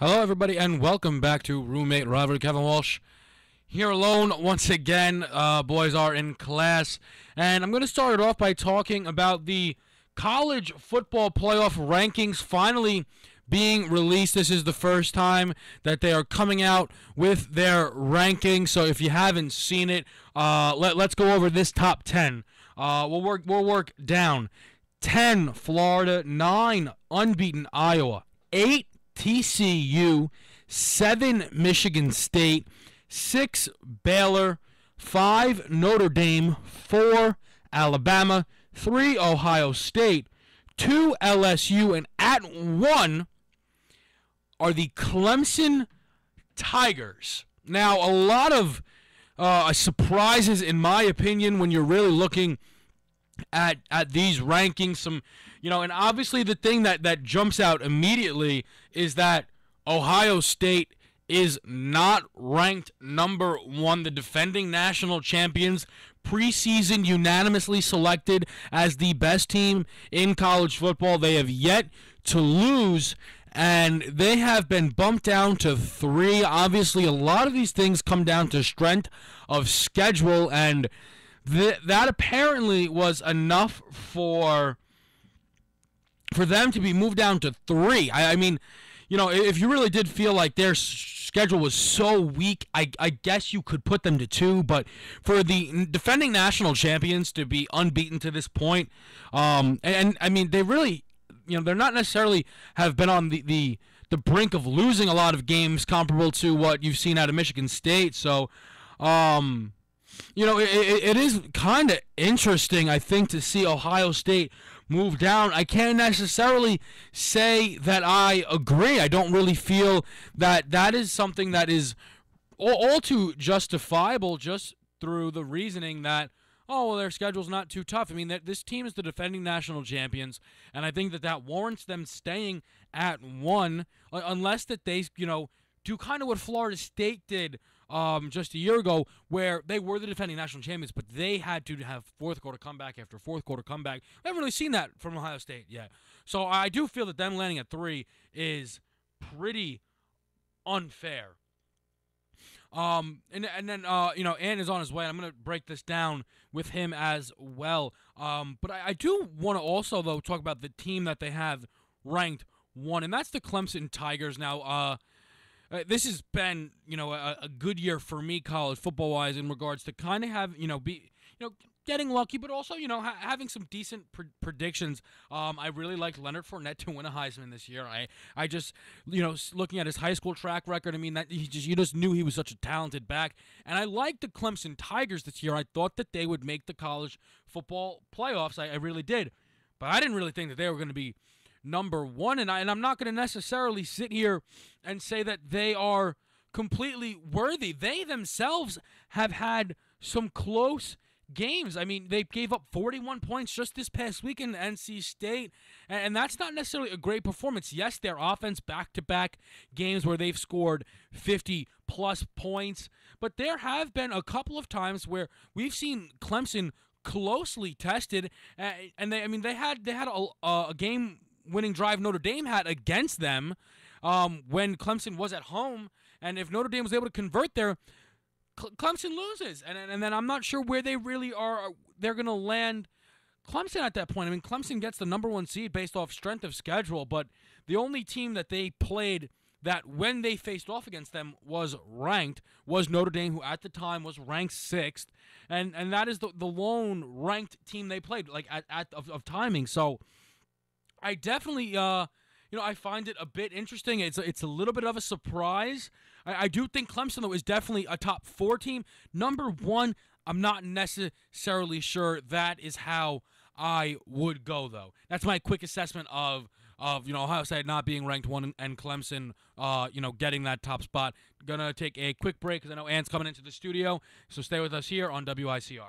Hello, everybody, and welcome back to Roommate Rivalry. Kevin Walsh here alone once again. Boys are in class, and I'm going to start it off by talking about the college football playoff rankings finally being released. This is the first time that they are coming out with their rankings, so if you haven't seen it, let's go over this top 10. We'll work down. 10, Florida. 9, unbeaten Iowa. 8, TCU. 7, Michigan State. 6, Baylor. 5, Notre Dame. 4, Alabama. 3, Ohio State. 2, LSU. And at 1 are the Clemson Tigers. Now, a lot of surprises, in my opinion, when you're really looking at these rankings. And obviously the thing that jumps out immediately is that Ohio State is not ranked number 1. The defending national champions, preseason unanimously selected as the best team in college football. They have yet to lose, and they have been bumped down to 3. Obviously, a lot of these things come down to strength of schedule, and that apparently was enough for them to be moved down to 3. I mean, if you really did feel like their schedule was so weak, I guess you could put them to 2. But for the defending national champions to be unbeaten to this point, and I mean, they really, they're not necessarily have been on the brink of losing a lot of games comparable to what you've seen out of Michigan State. So, it is kind of interesting, I think, to see Ohio State move down. I can't necessarily say that I agree. I don't really feel that is something that is all too justifiable just through the reasoning that, their schedule's not too tough. I mean, this team is the defending national champions, and I think that warrants them staying at 1, unless that they, do kind of what Florida State did just a year ago, where they were the defending national champions, but they had to have fourth quarter comeback after fourth quarter comeback. We haven't really seen that from Ohio State yet. So I do feel that them landing at 3 is pretty unfair. And then Ann is on his way. I'm going to break this down with him as well. But I do want to also, though, talk about the team that they have ranked 1, and that's the Clemson Tigers. Now, this has been, a good year for me college football-wise in regards to kind of have, getting lucky, but also, having some decent predictions. I really liked Leonard Fournette to win a Heisman this year. I just, looking at his high school track record, I mean, that you just knew he was such a talented back. And I liked the Clemson Tigers this year. I thought that they would make the college football playoffs. I really did. But I didn't really think that they were going to be number 1, and I'm not going to necessarily sit here and say that they are completely worthy. They themselves have had some close games. I mean, they gave up 41 points just this past week in NC State, and that's not necessarily a great performance. Yes, their offense back-to-back games where they've scored 50-plus points, but there have been a couple of times where we've seen Clemson closely tested, and they had a game winning drive Notre Dame had against them when Clemson was at home, and if Notre Dame was able to convert there, Clemson loses, and then I'm not sure where they really are. They're going to land Clemson at that point. I mean, Clemson gets the number 1 seed based off strength of schedule, but the only team that they played that when they faced off against them was ranked was Notre Dame, who at the time was ranked 6th, and that is the lone ranked team they played, like of timing. So I definitely, I find it a bit interesting. It's a little bit of a surprise. I do think Clemson, though, is definitely a top 4 team. Number 1, I'm not necessarily sure that is how I would go, though. That's my quick assessment of Ohio State not being ranked 1 and Clemson, getting that top spot. Gonna take a quick break because I know Ann's coming into the studio, so stay with us here on WICR.